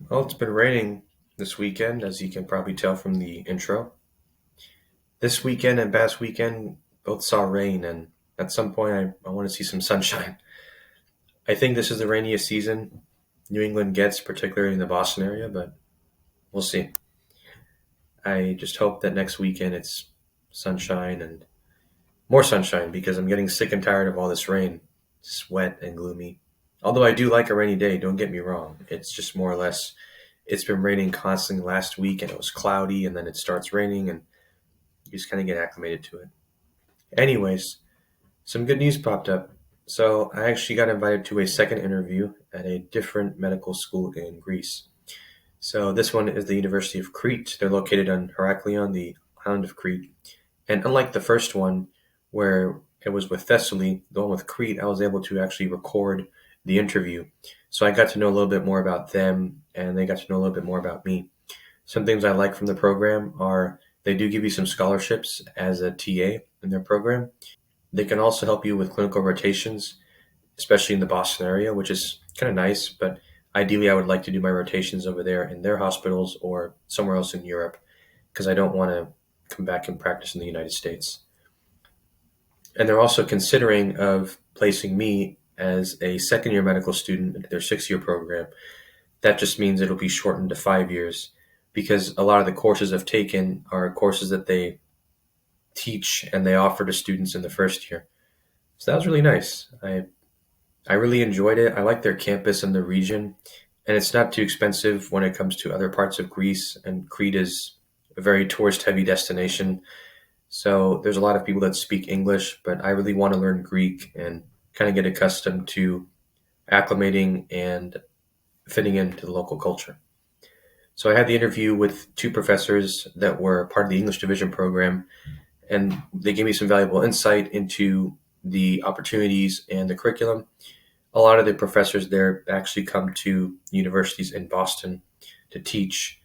Well, it's been raining this weekend, as you can probably tell from the intro. This weekend and past weekend both saw rain, and at some point I want to see some sunshine. I think this is the rainiest season New England gets, particularly in the Boston area, but we'll see. I just hope that next weekend it's sunshine and more sunshine because I'm getting sick and tired of all this rain. It's wet and gloomy. Although I do like a rainy day, don't get me wrong. It's just more or less, it's been raining constantly last week and it was cloudy and then it starts raining and you just kind of get acclimated to it. Anyways, some good news popped up. So I actually got invited to a second interview at a different medical school in Greece. So this one is the University of Crete. They're located on Heraklion, the island of Crete. And unlike the first one, where it was with Thessaly, the one with Crete, I was able to actually record the interview. So I got to know a little bit more about them, and they got to know a little bit more about me. Some things I like from the program are they do give you some scholarships as a TA in their program. They can also help you with clinical rotations, especially in the Boston area, which is kind of nice. But ideally, I would like to do my rotations over there in their hospitals or somewhere else in Europe because I don't want to come back and practice in the United States. And they're also considering of placing me as a second year medical student into their 6 year program. That just means it'll be shortened to 5 years because a lot of the courses I've taken are courses that they teach and they offer to students in the first year. So that was really nice. I really enjoyed it. I like their campus and the region, and it's not too expensive when it comes to other parts of Greece. And Crete is a very tourist heavy destination. So there's a lot of people that speak English, but I really want to learn Greek and kind of get accustomed to acclimating and fitting into the local culture. So I had the interview with two professors that were part of the English division program, and they gave me some valuable insight into the opportunities and the curriculum. A lot of the professors there actually come to universities in Boston to teach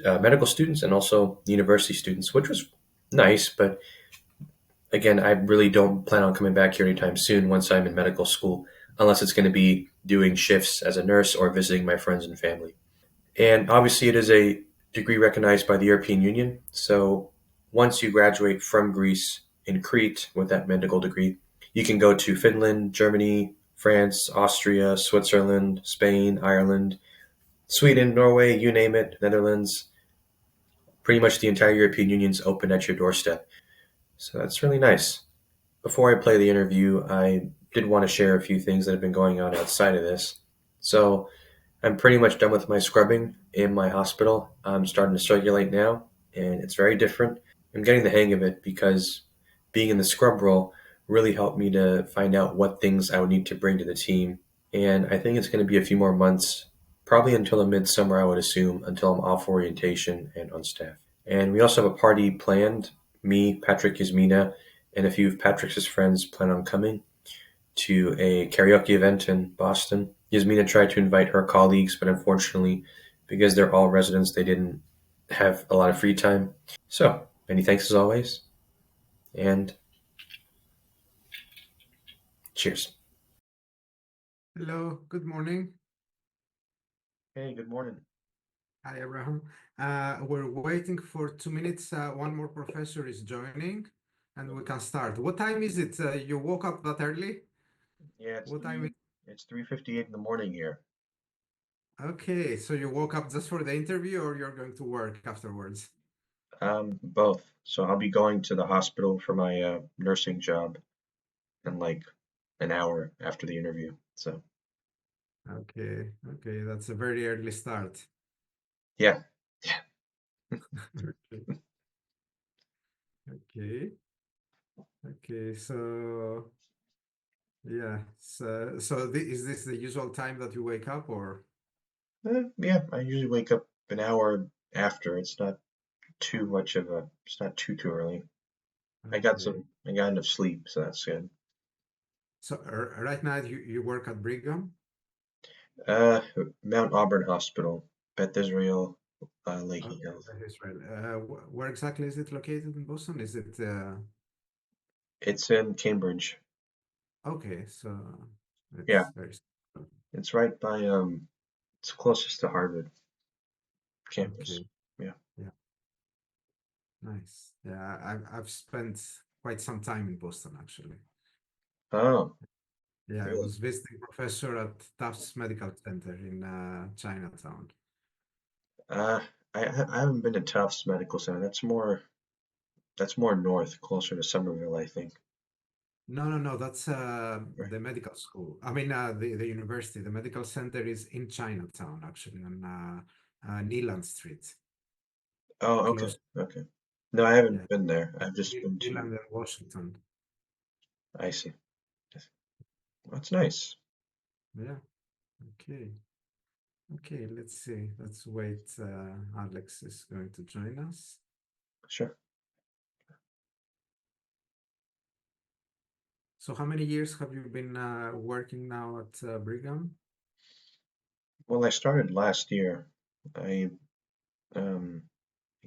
medical students and also university students, which was nice. But again, I really don't plan on coming back here anytime soon once I'm in medical school, unless it's going to be doing shifts as a nurse or visiting my friends and family. And obviously, it is a degree recognized by the European Union. So once you graduate from Greece in Crete with that medical degree, you can go to Finland, Germany, France, Austria, Switzerland, Spain, Ireland, Sweden, Norway, you name it, Netherlands. Pretty much the entire European Union's open at your doorstep. So that's really nice. Before I play the interview, I did want to share a few things that have been going on outside of this. So I'm pretty much done with my scrubbing in my hospital. I'm starting to circulate now, and it's very different. I'm getting the hang of it because being in the scrub role really helped me to find out what things I would need to bring to the team. And I think it's going to be a few more months, probably until the midsummer, I would assume, until I'm off orientation and on staff. And we also have a party planned. Me, Patrick, Yasmina, and a few of Patrick's friends plan on coming to a karaoke event in Boston. Yasmina tried to invite her colleagues, but unfortunately, because they're all residents, they didn't have a lot of free time. So, many thanks as always, and cheers. Hello, good morning. Hey, good morning. Hi, Abraham. We're waiting for 2 minutes. One more professor is joining, and we can start. What time is it? You woke up that early? Yeah, What time is it's 3:58 in the morning here. Okay, so you woke up just for the interview, or you're going to work afterwards? Both. So I'll be going to the hospital for my nursing job in like an hour after the interview. So Okay, okay, that's a very early start. yeah, Okay, okay, okay. So yeah, is this the usual time that you wake up, or? yeah. I usually wake up an hour after. It's not too much of a. It's not too early. Okay. I got enough sleep, so that's good. So right now you work at Brigham? Uh, Mount Auburn Hospital, Beth Israel, Lahey Okay, Health. that is right. Where exactly is it located in Boston? Is it It's in Cambridge. okay? So Yeah, it's very. it's right by. It's closest to Harvard. campus. Okay. Yeah. Yeah. Nice. Yeah, I've spent quite some time in Boston actually. Oh, Yeah, I really? was visiting professor at Tufts Medical Center in Chinatown. Uh, I haven't been to Tufts Medical Center. That's more north, closer to Somerville, I think. No, no, no, that's Right. the medical school. I mean, the university. The medical center is in Chinatown, actually, on Neelan Street, Oh, okay, close. okay. No, I Yeah, haven't been there. I've just been to. Neelan and Washington. I see. That's nice. Yeah. Okay. Okay. Let's see. Let's wait. Alex is going to join us. Sure. So, how many years have you been working now at Brigham? Well, I started last year. I um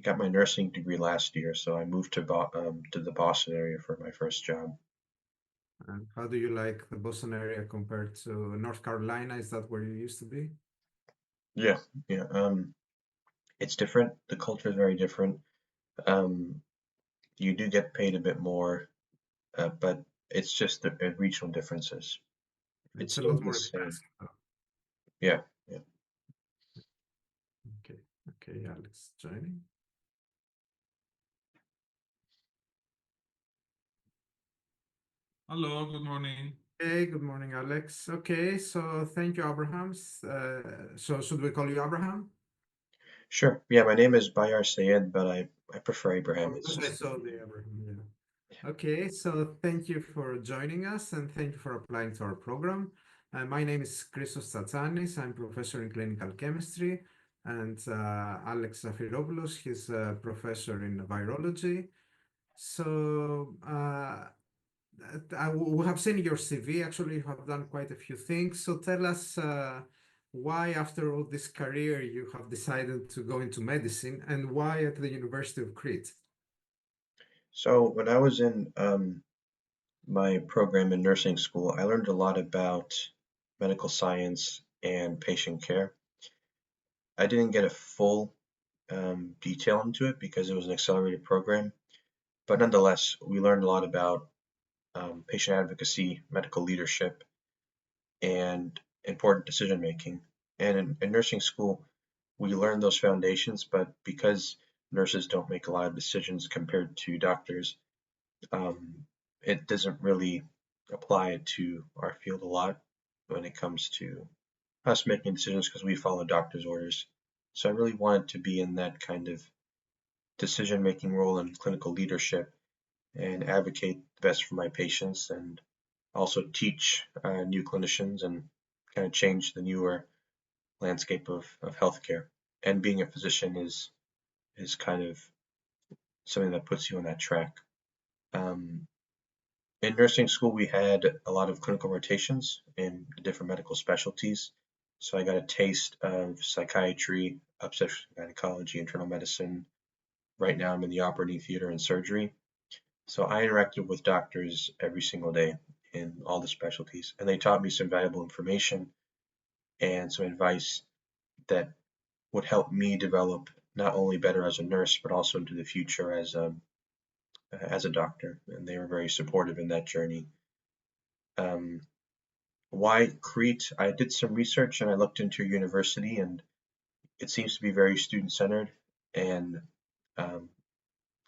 got my nursing degree last year, so I moved to the Boston area for my first job. And how do you like the Boston area compared to North Carolina? Is that where you used to be? Yeah, yeah. It's different. The culture is very different. Um, you do get paid a bit more, but it's just the regional differences. It's It's a still lot the more same. expensive, though. Yeah, yeah. Okay. Okay, Alex joining. Hello, good morning. Hey, good morning, Alex. Okay, so thank you, Abrahams. So should we call you Abraham? Sure. Yeah, my name is Bayar Sayed, but I prefer Oh, Abraham. It's because I just saw the Abraham, yeah. Okay, so thank you for joining us and thank you for applying to our program. My name is Christos Tsatsanis. I'm professor in clinical chemistry, and Alex Zafiropoulos, he's a professor in virology. So we have seen your CV. Actually, you have done quite a few things. So tell us why, after all this career, you have decided to go into medicine and why at the University of Crete. so when I was in my program in nursing school, I learned a lot about medical science and patient care. I didn't get a full detail into it because it was an accelerated program, but nonetheless, we learned a lot about patient advocacy, medical leadership, and important decision making. And in nursing school, we learn those foundations, but because nurses don't make a lot of decisions compared to doctors, um, it doesn't really apply to our field a lot when it comes to us making decisions because we follow doctor's orders. So I really wanted to be in that kind of decision making role in clinical leadership and advocate the best for my patients and also teach new clinicians and kind of change the newer landscape of healthcare. And being a physician is kind of something that puts you on that track. Um, in nursing school, we had a lot of clinical rotations in different medical specialties. So I got a taste of psychiatry, obstetrics and gynecology, internal medicine. Right now, I'm in the operating theater and surgery. So I interacted with doctors every single day in all the specialties, and they taught me some valuable information and some advice that would help me develop not only better as a nurse, but also into the future as a doctor. And they were very supportive in that journey. Um, why Crete? I did some research and I looked into your university, and it seems to be very student centered and um,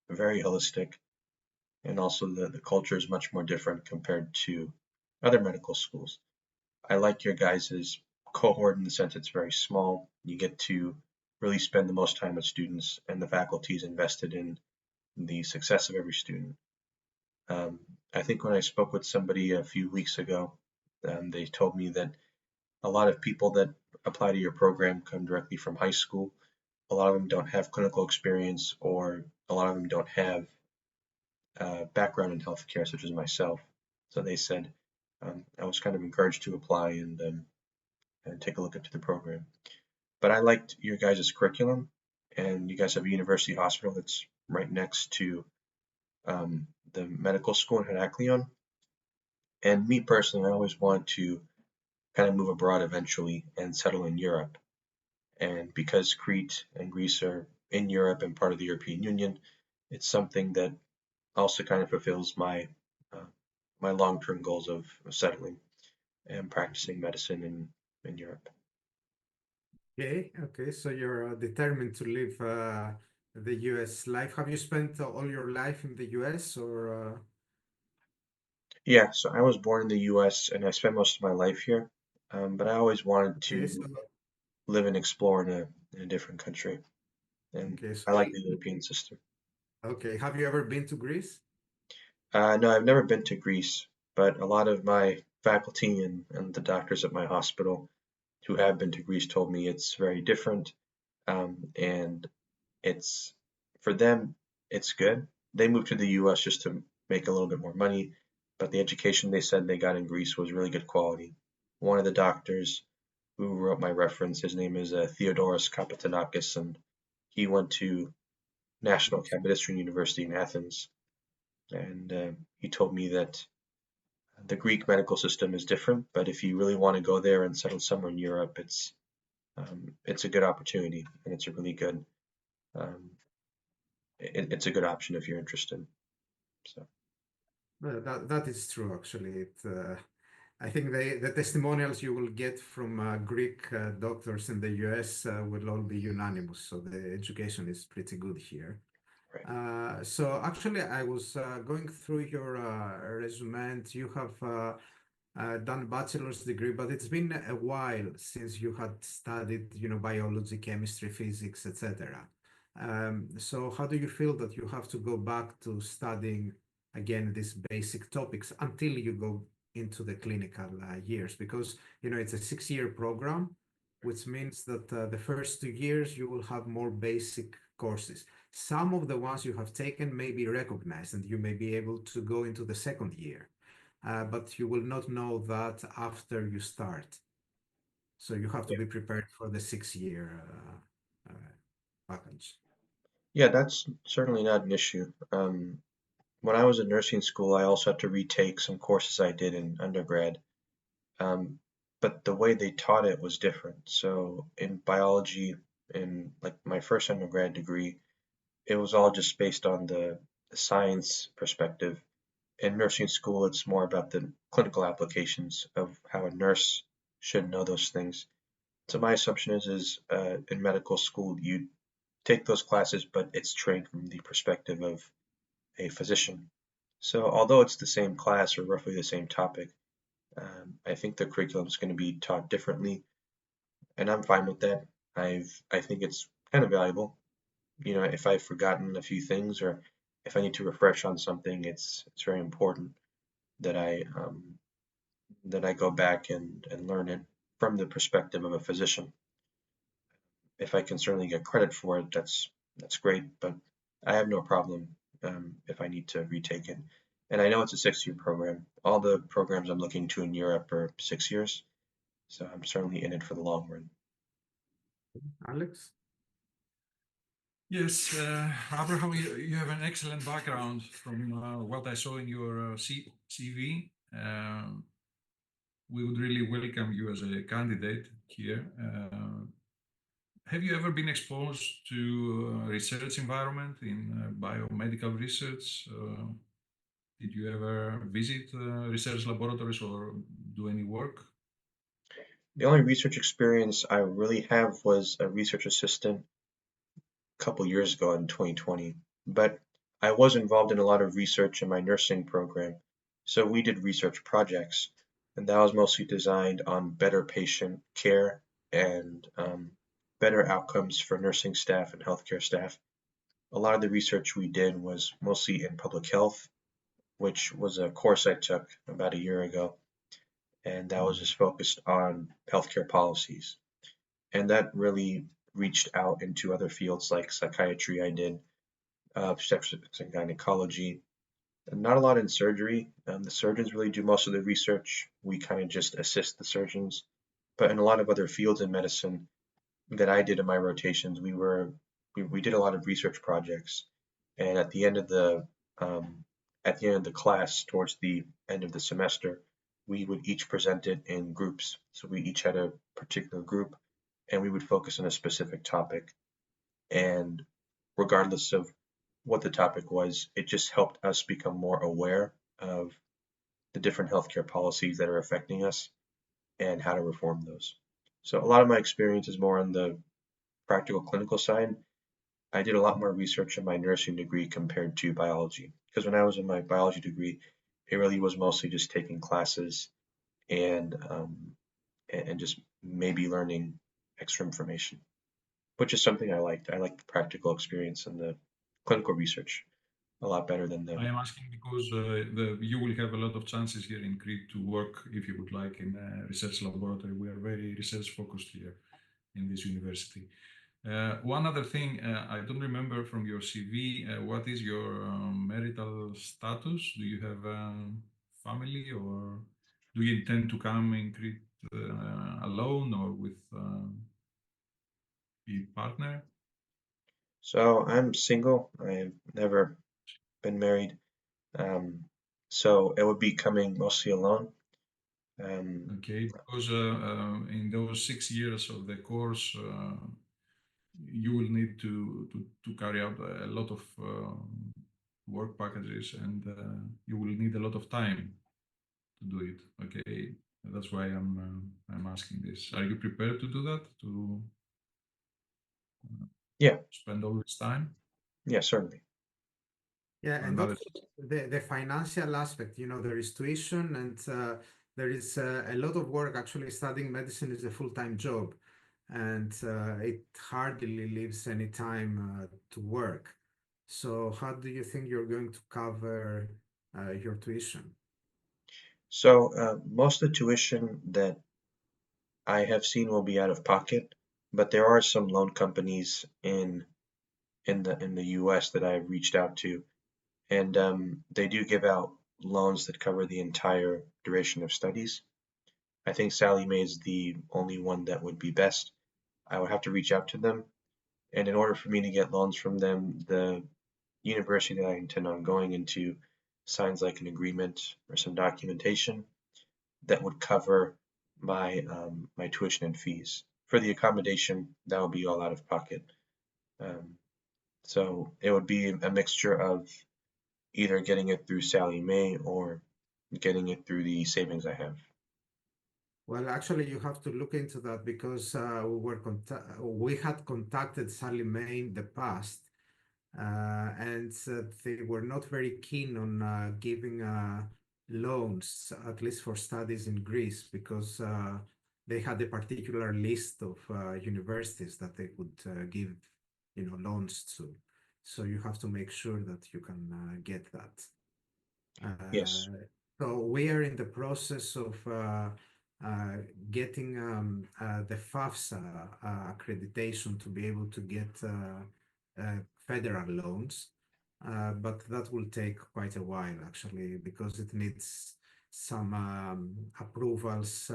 very holistic. And also, the culture is much more different compared to other medical schools. I like your guys' cohort in the sense it's very small. You get to really spend the most time with students, and the faculty is invested in the success of every student. Um, I think when I spoke with somebody a few weeks ago, they told me that a lot of people that apply to your program come directly from high school. A lot of them don't have clinical experience, or a lot of them don't have background in healthcare, such as myself. So they said I was kind of encouraged to apply and take a look into the program. But I liked your guys' curriculum, and you guys have a university hospital that's right next to the medical school in Heraklion. And me personally, I always wanted to kind of move abroad eventually and settle in Europe. And because Crete and Greece are in Europe and part of the European Union, it's something that also kind of fulfills uh, my long-term goals of settling and practicing medicine in Europe. Okay, okay. So you're determined to live the US life. Have you spent all your life in the US or Yeah, so I was born in the US and I spent most of my life here, but I always wanted okay, to so live and explore in a different country, and okay, so I like the European system. okay. Have you ever been to Greece? No, I've never been to Greece, but a lot of my faculty and the doctors at my hospital who have been to Greece told me it's very different, and it's for them it's good. They moved to the U.S. just to make a little bit more money, but the education they said they got in Greece was really good quality. One of the doctors who wrote my reference, his name is Theodoros Kapitanakis, and he went to National Kapodistrian University in Athens, and he told me that the Greek medical system is different, but if you really want to go there and settle somewhere in Europe, it's a good opportunity and it's a really good um, it's a good option if you're interested. So That is true, actually. I think the testimonials you will get from Greek doctors in the US will all be unanimous. So the education is pretty good here. right. So actually, I was going through your resume, and you have done bachelor's degree, but it's been a while since you had studied, biology, chemistry, physics, etc. So how do you feel that you have to go back to studying again these basic topics until you go into the clinical years? Because, it's a 6-year program, which means that the first 2 years you will have more basic courses. Some of the ones you have taken may be recognized and you may be able to go into the second year, but you will not know that after you start. So you have to Yeah. be prepared for the 6-year package. Yeah, that's certainly not an issue. When I was in nursing school, I also had to retake some courses I did in undergrad. Um, but the way they taught it was different. So in biology, in like my first undergrad degree, it was all just based on the science perspective. In nursing school, it's more about the clinical applications of how a nurse should know those things. So my assumption is in medical school you take those classes, but it's trained from the perspective of a physician. So although it's the same class or roughly the same topic, I think the curriculum is going to be taught differently, and I'm fine with that. I think it's kind of valuable. You know, if I've forgotten a few things or if I need to refresh on something, it's very important that I go back and learn it from the perspective of a physician. If I can certainly get credit for it, that's great. But I have no problem if I need to retake it. And I know it's a 6-year program. All the programs I'm looking to in Europe are 6 years, so I'm certainly in it for the long run. Alex? Yes, Abraham, you have an excellent background from what I saw in your CV. We would really welcome you as a candidate here. Have you ever been exposed to a research environment in biomedical research? Did you ever visit research laboratories or do any work? The only research experience I really have was a research assistant a couple years ago in 2020. But I was involved in a lot of research in my nursing program. So we did research projects, and that was mostly designed on better patient care and better outcomes for nursing staff and healthcare staff. A lot of the research we did was mostly in public health, which was a course I took about a year ago, and that was just focused on healthcare policies. And that really reached out into other fields like psychiatry. I did obstetrics and gynecology. Not a lot in surgery. The surgeons really do most of the research. We kind of just assist the surgeons. But in a lot of other fields in medicine that I did in my rotations, we did a lot of research projects. And um, at the end of the class, towards the end of the semester, we would each present it in groups. So we each had a particular group, and we would focus on a specific topic. And regardless of what the topic was, it just helped us become more aware of the different healthcare policies that are affecting us and how to reform those. So a lot of my experience is more on the practical clinical side. I did a lot more research in my nursing degree compared to biology because when I was in my biology degree, it really was mostly just taking classes and and just maybe learning extra information, which is something I liked. I liked the practical experience and the clinical research a lot better than the. I am asking because you will have a lot of chances here in Crete to work if you would like in a research laboratory. We are very research focused here in this university. One other thing, I don't remember from your CV, what is your marital status? Do you have a family or do you intend to come in Crete alone or with a partner? So I'm single. I've never been married. Um, so it would be coming mostly alone. Um, Okay, because in those 6 years of the course, you will need to carry out a lot of work packages and you will need a lot of time to do it. Okay, that's why I'm asking this. Are you prepared to do that? To yeah, spend all this time? yeah, certainly. Yeah, and That also is the financial aspect, there is tuition and there is a lot of work. Actually, studying medicine is a full-time job, and it hardly leaves any time to work. So, how do you think you're going to cover your tuition? So most of the tuition that I have seen will be out of pocket, but there are some loan companies in the US that I've reached out to, and they do give out loans that cover the entire duration of studies. I think Sally Mae is the only one that would be best. I would have to reach out to them, and in order for me to get loans from them, the university that I intend on going into signs like an agreement or some documentation that would cover my tuition and fees. For the accommodation, that would be all out of pocket. Um, so it would be a mixture of either getting it through Sally Mae or getting it through the savings I have. Well, actually, you have to look into that because we had contacted Sally Mae in the past, and they were not very keen on giving loans, at least for studies in Greece, because they had a particular list of universities that they could give, loans to. So you have to make sure that you can get that. Yes. Uh, so we are in the process of uh, getting the FAFSA accreditation to be able to get federal loans. But that will take quite a while actually because it needs some approvals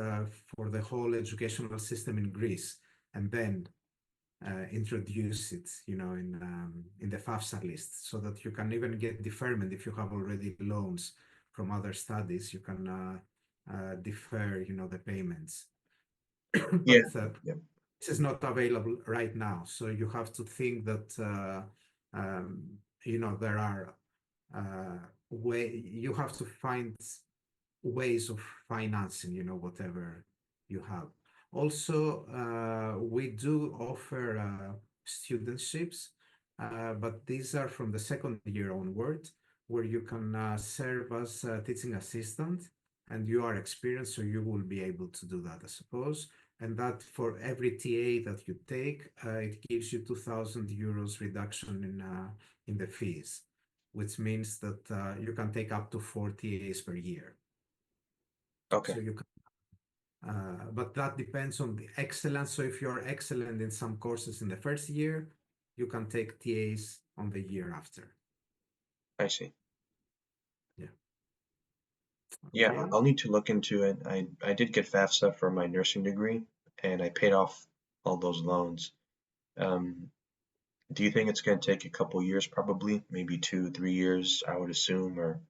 for the whole educational system in Greece and then introduce it, in the FAFSA list so that you can even get deferment if you have already loans from other studies, you can defer, the payments. Yeah. But Yeah. this is not available right now. So you have to think that, there are you have to find ways of financing, whatever you have. Also, we do offer studentships, but these are from the second year onward, where you can serve as a teaching assistant, and you are experienced, so you will be able to do that, I suppose. And that for every TA that you take, it gives you 2,000 euros reduction in the fees, which means that you can take up to 4 TAs per year. Okay. So you can, but that depends on the excellence. So if you're excellent in some courses in the first year, you can take TAs on the year after. I see. Yeah. Yeah, Okay. I'll need to look into it. I did get FAFSA for my nursing degree, and I paid off all those loans. Um, do you think it's going to take a couple years, probably, maybe 2, 3 years, I would assume, or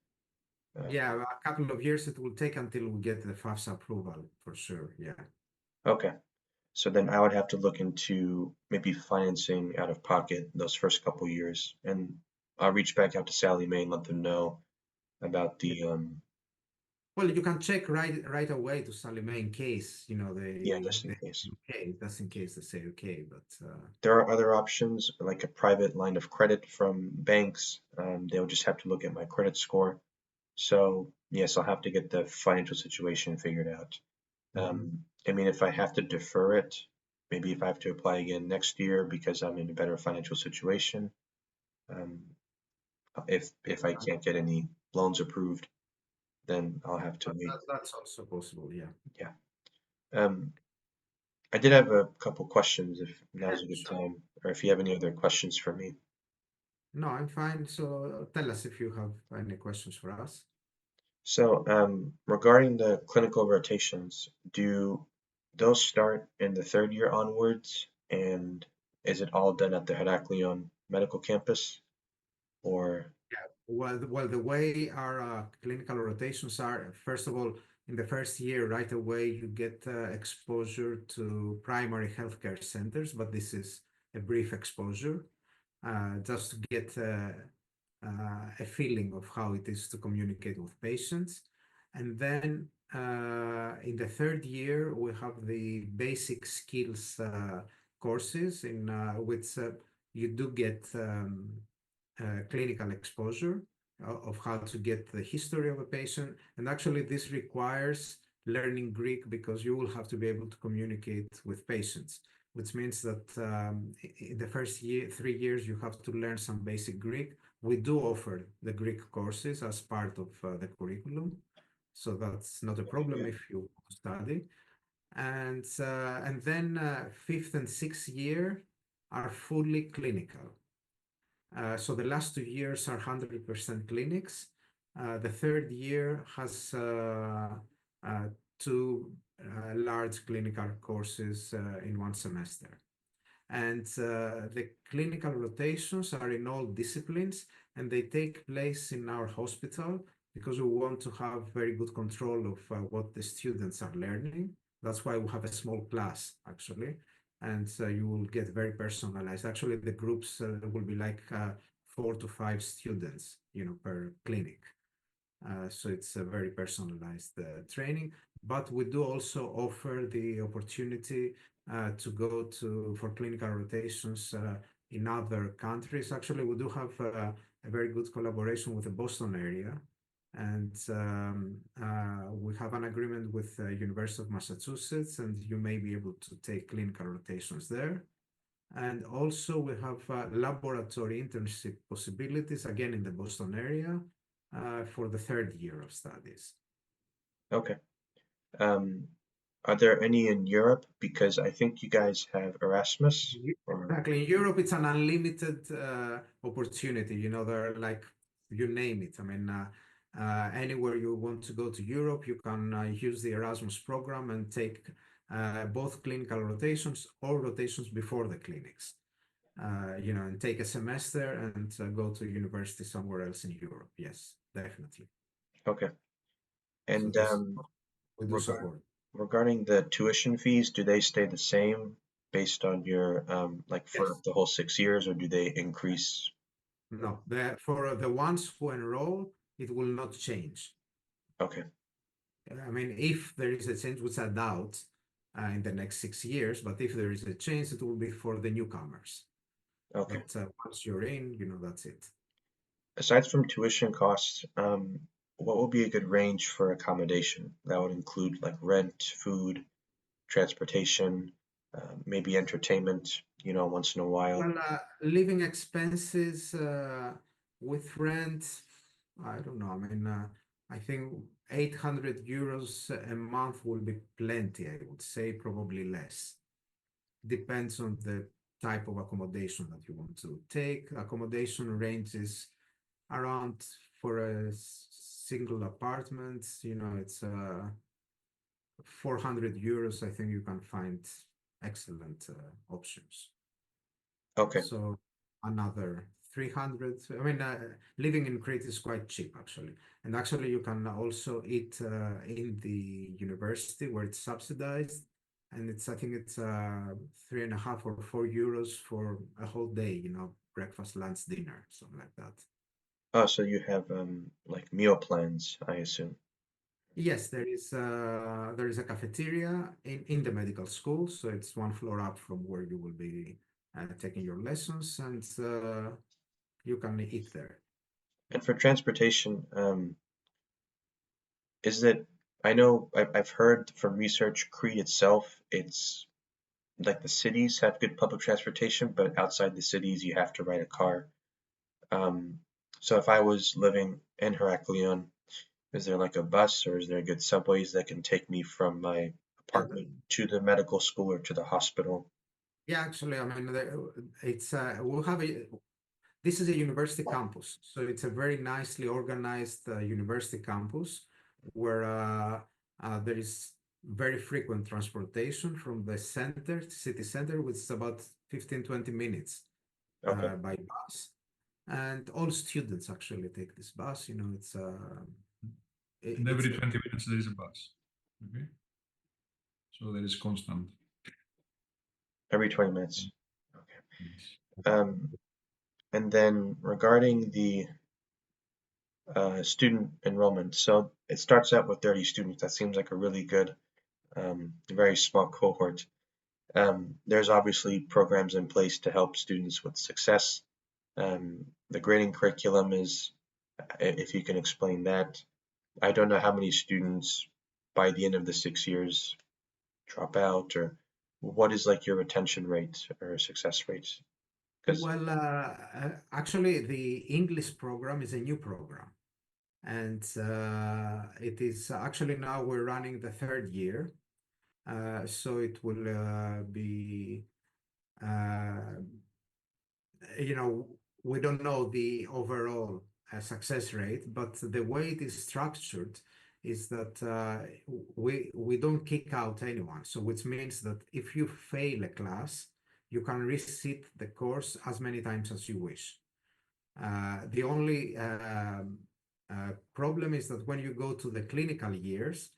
uh, Yeah, a couple of years it will take until we get the FAFSA approval for sure. Yeah. okay. So then I would have to look into maybe financing out of pocket those first couple years, and I'll reach back out to Sally Mae and let them know about Yeah. the Well, you can check right away to Salome in case, yeah, just in they case. okay, just in case they say okay, but There are other options like a private line of credit from banks. They'll just have to look at my credit score. So yes, I'll have to get the financial situation figured out. mhm. I mean, if I have to defer it, maybe if I have to apply again next year because I'm in a better financial situation, um, if I can't get any loans approved, then I'll have to wait. That's also possible, yeah. Yeah. Um, I did have a couple questions if Yeah, now's a good sure. time, or if you have any other questions for me. No, I'm fine. So tell us if you have any questions for us. So, regarding the clinical rotations, do those start in the third year onwards? And is it all done at the Heraklion Medical Campus? Or, Well, the way our clinical rotations are, first of all, in the first year, right away, you get exposure to primary healthcare centers, but this is a brief exposure, just to get a feeling of how it is to communicate with patients. And then in the third year, we have the basic skills courses in which you do get clinical exposure of how to get the history of a patient. And actually, this requires learning Greek because you will have to be able to communicate with patients, which means that in the first year, 3 years, you have to learn some basic Greek. We do offer the Greek courses as part of the curriculum, so that's not a problem yeah, if you study. And then fifth and sixth year are fully clinical. So the last 2 years are 100% clinics. The third year has uh, two large clinical courses in one semester. And the clinical rotations are in all disciplines and they take place in our hospital because we want to have very good control of what the students are learning. That's why we have a small class actually. And you will get very personalized. Actually, the groups will be like 4 to 5 students, per clinic. So it's a very personalized training. But we do also offer the opportunity to go for clinical rotations in other countries. Actually, we do have a very good collaboration with the Boston area, and we have an agreement with the University of Massachusetts, and you may be able to take clinical rotations there. And also we have laboratory internship possibilities, again in the Boston area, for the third year of studies. okay. Um, are there any in Europe? Because I think you guys have Erasmus, or Exactly. In Europe, it's an unlimited opportunity. There are like, you name it. I mean, anywhere you want to go to Europe, you can use the Erasmus program and take both clinical rotations or rotations before the clinics. And take a semester and go to university somewhere else in Europe. Yes, definitely. okay. So And this we do regard support. regarding the tuition fees, do they stay the same based on your like for Yes. the whole 6 years, or do they increase? No, for the ones who enroll, it will not change. Okay, I mean, if there is a change, which I doubt in the next 6 years, but if there is a change, it will be for the newcomers. okay. But once you're in, that's it. Aside from tuition costs, what would be a good range for accommodation? That would include like rent, food, transportation, maybe entertainment, once in a while. Well, living expenses with rent, I don't know. I mean, I think 800 euros a month will be plenty, I would say, probably less. Depends on the type of accommodation that you want to take. Accommodation ranges around for a single apartment, it's 400 euros. I think you can find excellent options. Okay, So another 300. I mean, living in Crete is quite cheap actually. And actually, you can also eat in the university where it's subsidized. and I think it's 3.5 or 4 euros for a whole day, breakfast, lunch, dinner, something like that. Oh, so you have like meal plans, I assume. Yes, there is a cafeteria in the medical school, so it's one floor up from where you will be taking your lessons, and you can eat there. And for transportation, is it, I know I've heard from research, Crete itself, it's like the cities have good public transportation, but outside the cities you have to ride a car. Um, so if I was living in Heraklion, is there like a bus or is there good subways that can take me from my Yeah, apartment to the medical school or to the hospital? yeah, actually, I mean, it's we'll have a this is a university campus, so it's a very nicely organized university campus where there is very frequent transportation from the city center, which is about 15-20 minutes Okay, by bus. And all students actually take this bus. And It's every 20 minutes there is a bus. Okay. So there is constant. every 20 minutes. Okay. Yes. Um, and then regarding the student enrollment, so it starts out with 30 students. That seems like a really good, very small cohort. There's obviously programs in place to help students with success. The grading curriculum is, if you can explain that. I don't know how many students by the end of the 6 years drop out, or what is like your retention rate or success rates? Because, well, actually, the English program is a new program, and it is actually now we're running the third year. So it will be, uh, you know, we don't know the overall success rate, but the way it is structured is that we don't kick out anyone. So which means that if you fail a class, you can resit the course as many times as you wish. The only problem is that when you go to the clinical years,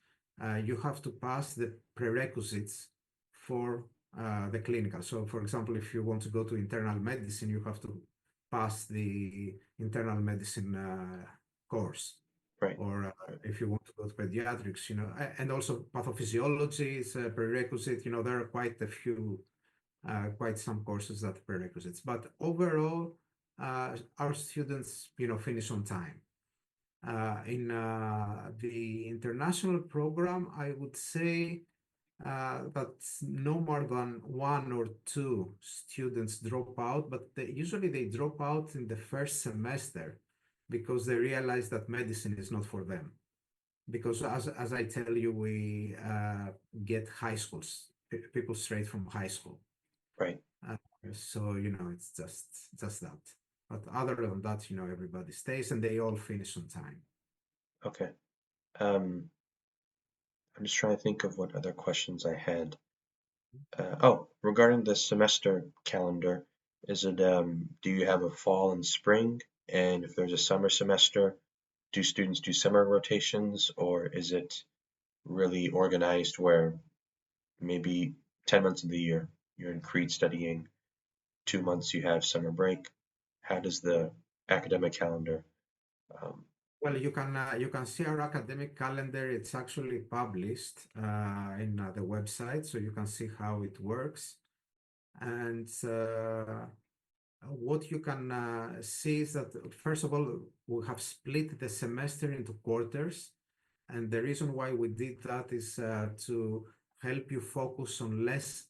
you have to pass the prerequisites for the clinical. So, for example, if you want to go to internal medicine, you have to pass the internal medicine course. right, Or right, if you want to go to pediatrics, and also pathophysiology is a prerequisite. There are quite some courses that are prerequisites. But overall, our students, finish on time. In the international program, I would say that no more than one or two students drop out, but usually they drop out in the first semester because they realize that medicine is not for them. Because as I tell you, we get high schools, people straight from high school. right. Uh, so it's just that. But other than that, everybody stays and they all finish on time. Okay. Um, I'm just trying to think of what other questions I had. Oh, regarding the semester calendar, is it do you have a fall and spring? And if there's a summer semester, do students do summer rotations, or is it really organized where maybe 10 months of the year you're in Crete studying, 2 months you have summer break? How does the academic calendar? Um, Well, you can see our academic calendar. It's actually published in the website, so you can see how it works. And what you can see is that first of all, we have split the semester into quarters. And the reason why we did that is to help you focus on less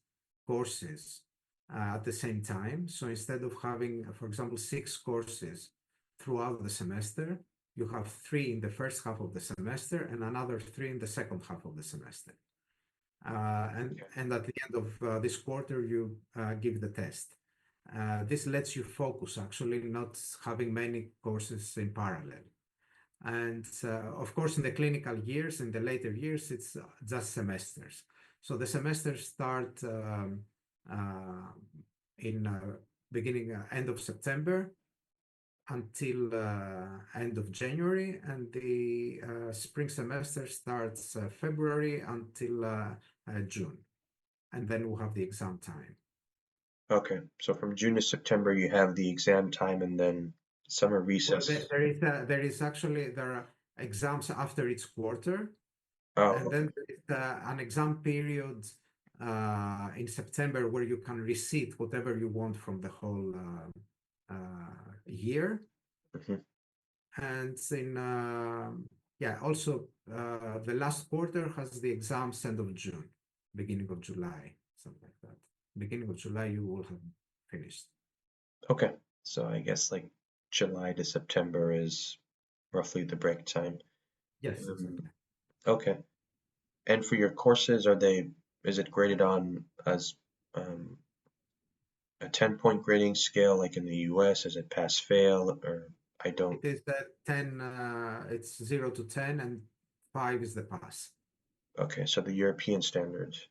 courses at the same time. So instead of having, for example, 6 courses throughout the semester, you have 3 in the first half of the semester and another 3 in the second half of the semester. And, okay, and at the end of this quarter, you give the test. This lets you focus, actually, not having many courses in parallel. And of course, in the clinical years, in the later years, it's just semesters. So the semesters start in beginning, end of September until end of January, and the spring semester starts February until June. and then we'll have the exam time. Okay, so from June to September, you have the exam time and then summer Well, recess. there are exams after each quarter, Oh, and okay. then there is an exam period in September where you can receipt whatever you want from the whole year. Hmm. And in yeah, also the last quarter has the exams end of June, beginning of July, something like that. Beginning of July, you will have finished. Okay, so I guess like July to September is roughly the break time. Yes, Um, exactly. okay, and for your courses, is it graded on as um, a 10-point grading scale like in the US? Is it pass fail or I It don't? is that 10, it's 0 to 10, and 5 is the pass. Okay, so the European standards.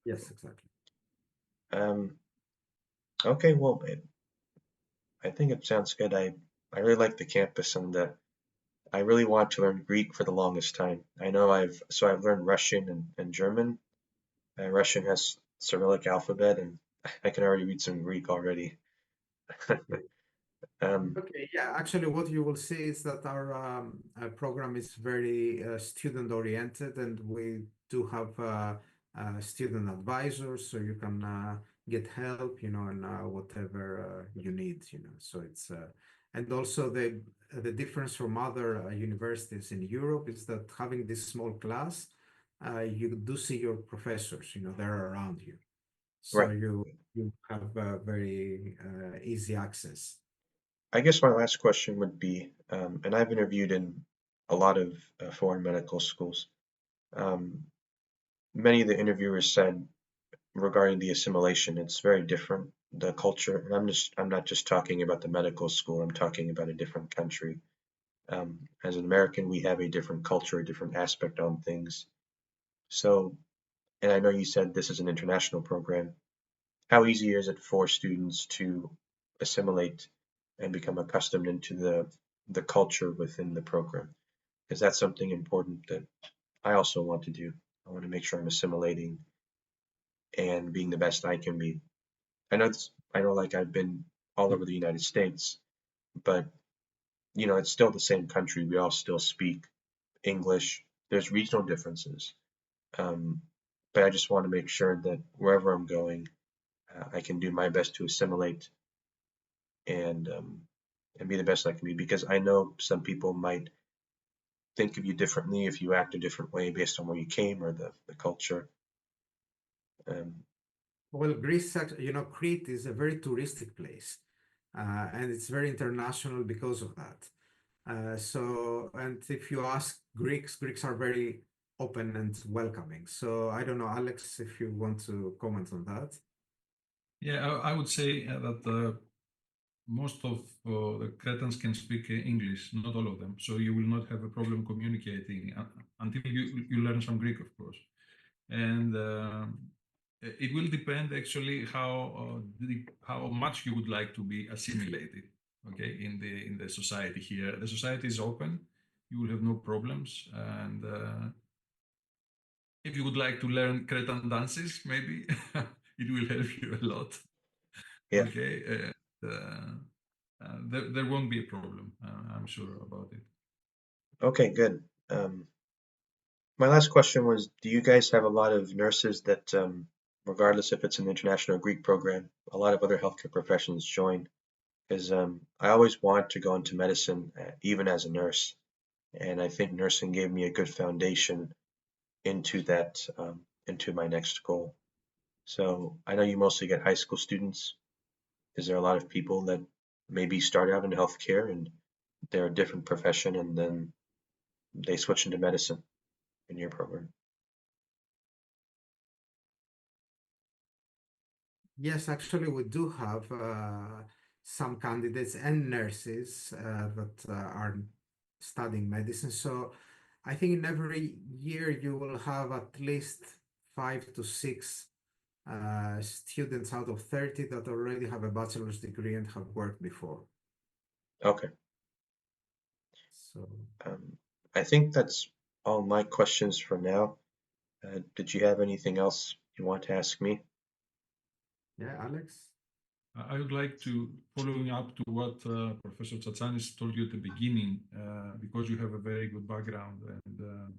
Yes, exactly. Um, okay, well, I think it sounds good. I really like the campus and I really want to learn Greek for the longest time. I know I've learned Russian and German. Russian has Cyrillic alphabet, and I can already read some Greek already. Um, Okay, yeah, actually, what you will see is that our program is very student oriented, and we do have student advisors, so you can get help, and whatever you need, So and also the difference from other universities in Europe is that having this small class, you do see your professors, they're around you, so right. you have very easy access. I guess my last question would be, and I've interviewed in a lot of foreign medical schools. Um, Many of the interviewers said regarding the assimilation, it's very different, the culture. And I'm not just talking about the medical school, I'm talking about a different country. As an American, we have a different culture, a different aspect on things. So, and I know you said this is an international program. How easy is it for students to assimilate and become accustomed into the culture within the program? Because that's something important that I also want to do. I want to make sure I'm assimilating and being the best I can be. I know like I've been all over the United States, but it's still the same country. We all still speak English. There's regional differences. Um, but I just want to make sure that wherever I'm going, I can do my best to assimilate and um, and be the best I can be because I know some people might think of you differently if you act a different way based on where you came or the culture. Um, Well, Greece, Crete is a very touristic place, and it's very international because of that. And if you ask Greeks are very open and welcoming. So I don't know, Alex, if you want to comment on that. Yeah, I would say that most of the Cretans can speak English, not all of them. So you will not have a problem communicating until you learn some Greek, of course. And it will depend actually how much you would like to be assimilated. Okay, in the society here, the society is open. You will have no problems, and if you would like to learn Cretan dances, maybe it will help you a lot. yeah. Okay, there won't be a problem. I'm sure about it. Okay, good. My last question was, do you guys have a lot of nurses that, regardless if it's an international or Greek program, a lot of other healthcare professions join? Because I always want to go into medicine, even as a nurse, and I think nursing gave me a good foundation into my next goal. So I know you mostly get high school students. Is there a lot of people that maybe start out in healthcare and they're a different profession and then they switch into medicine in your program? Yes, actually, we do have some candidates and nurses that are studying medicine. So I think in every year you will have at least 5 to 6 students out of 30 that already have a bachelor's degree and have worked before. Okay. So I think that's all my questions for now. Did you have anything else you want to ask me? Yeah, Alex? I would like to, following up to what Professor Tsatsanis told you at the beginning, because you have a very good background and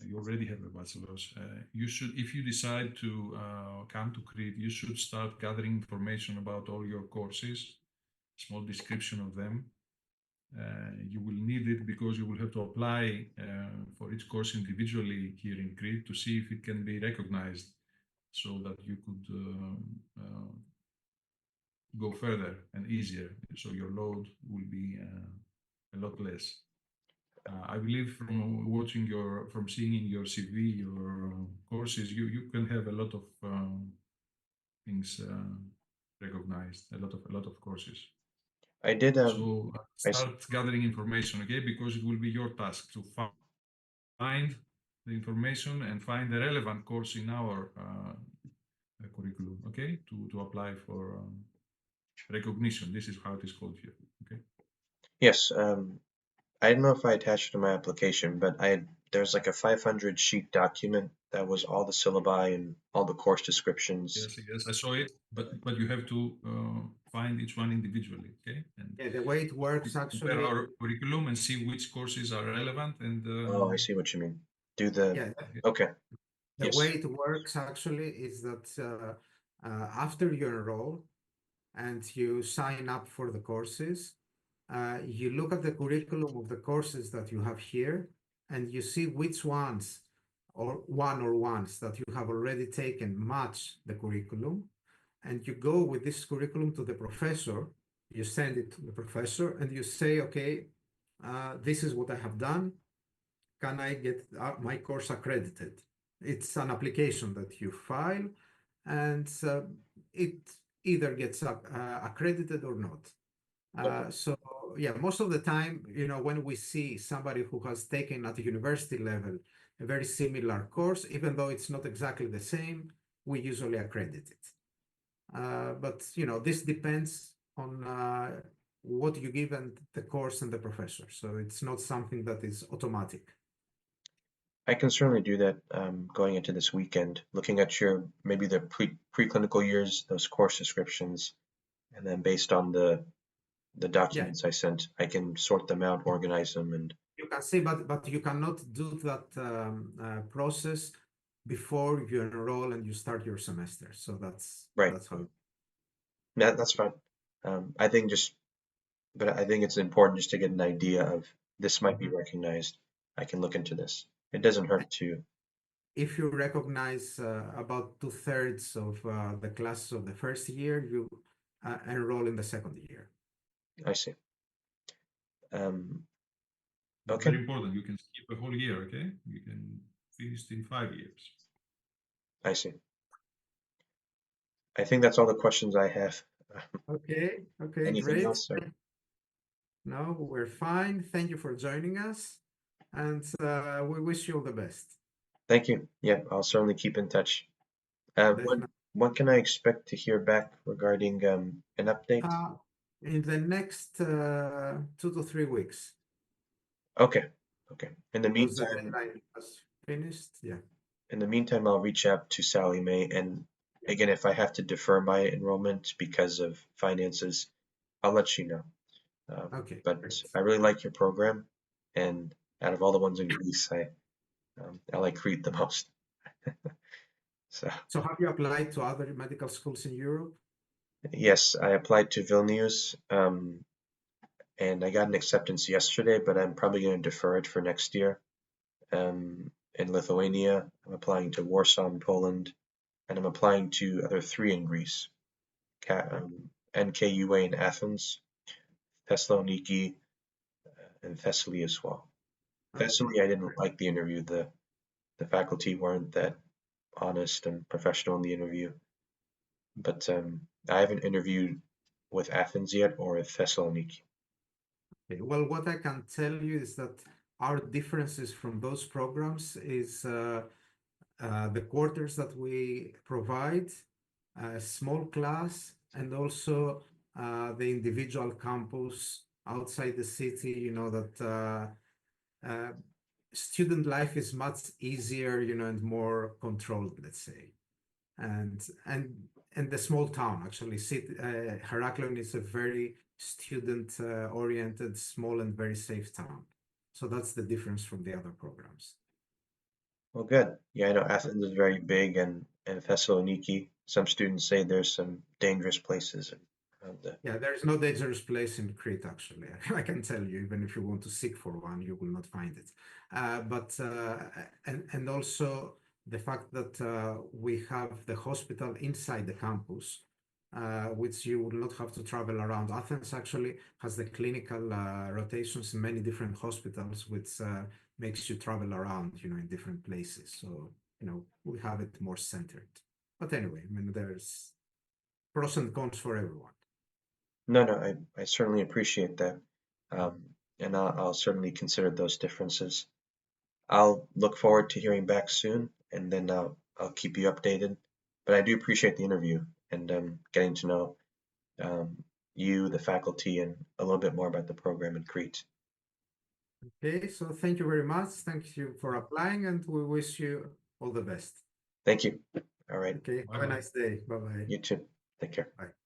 you already have a bachelor's, you should, if you decide to come to Crete, you should start gathering information about all your courses, small description of them. You will need it because you will have to apply for each course individually here in Crete to see if it can be recognized so that you could go further and easier. So your load will be a lot less. I believe from watching from seeing in your CV, your courses, you can have a lot of things recognized, a lot of courses. I did. So I s- start gathering information, okay? Because it will be your task to find the information and find the relevant course in our curriculum, okay? To apply for recognition. This is how it is called here, okay? yes. I don't know if I attached it to my application, but there's like a 500 sheet document that was all the syllabi and all the course descriptions. Yes, I saw it, but you have to find each one individually, okay? And Yeah, the way it works compare actually, our curriculum and see which courses are relevant and Oh, I see what you mean. Do the yeah, Okay. the way Yes. it works actually is that after you enroll and you sign up for the courses, you look at the curriculum of the courses that you have here and you see which ones or ones that you have already taken match the curriculum, and you go with this curriculum to the professor. You send it to the professor and you say, okay, this is what I have done. Can I get my course accredited? It's an application that you file, and it either gets accredited or not. Okay. So yeah, most of the time, when we see somebody who has taken at the university level a very similar course, even though it's not exactly the same, we usually accredit it. But this depends on what you give and the course and the professor. So it's not something that is automatic. I can certainly do that going into this weekend, looking at your maybe the preclinical years, those course descriptions, and then based on the Yeah, documents I sent, I can sort them out, organize them, and you can see, but you cannot do that process before you enroll and you start your semester. So right. that's how. That's fine. I think but I think it's important just to get an idea of this might be Mhm. recognized. I can look into this. It doesn't hurt to. If you recognize about 2/3 of the classes of the first year, you enroll in the second year. I see. Um, it's okay, very important. You can skip a whole year, okay? You can finish it in 5 years. I see. I think that's all the questions I have. Okay, Anything great. else, sir? No, we're fine. Thank you for joining us, and we wish you all the best. Thank you. Yeah, I'll certainly keep in touch. When Definitely. when can I expect to hear back regarding an update? Uh, in the next 2 to 3 weeks, Okay, okay. because the deadline has finished. Yeah. In the meantime, I'll reach out to Sally Mae, and again, if I have to defer my enrollment because of finances, I'll let you know. Okay, But great. I really like your program, and out of all the ones in Greece, I like Crete the most. So So have you applied to other medical schools in Europe? yes, I applied to Vilnius, and I got an acceptance yesterday, but I'm probably going to defer it for next year. In Lithuania, I'm applying to Warsaw in Poland, and I'm applying to other three in Greece: NKUA in Athens, Thessaloniki, and Thessaly as well. Okay, Thessaly, I didn't great. like the interview. The faculty weren't that honest and professional in the interview. But I haven't interviewed with Athens yet or with Thessaloniki. Okay. Well, what I can tell you is that our differences from those programs is the quarters that we provide, a small class, and also the individual campus outside the city, that uh, student life is much easier, and more controlled, let's say. And the small town actually, Heraklion is a very student oriented, small and very safe town. So that's the difference from the other programs. Well, good. Yeah, I know Athens is very big, and Thessaloniki. Some students say there's some dangerous places around the. Yeah, there's no dangerous place in Crete, actually. I can tell you, even if you want to seek for one, you will not find it. And also the fact that we have the hospital inside the campus, which you will not have to travel around. Athens actually has the clinical rotations in many different hospitals, which makes you travel around, in different places. So, we have it more centered. But anyway, I mean, there's pros and cons for everyone. No, no, I certainly appreciate that. Um, and I'll certainly consider those differences. I'll look forward to hearing back soon, and then I'll keep you updated. But I do appreciate the interview and getting to know um, you, the faculty, and a little bit more about the program in Crete. Okay, so thank you very much. Thank you for applying, and we wish you all the best. Thank you. All right. Okay, have a Bye-bye. nice day. Bye-bye. You too. Take care. Bye.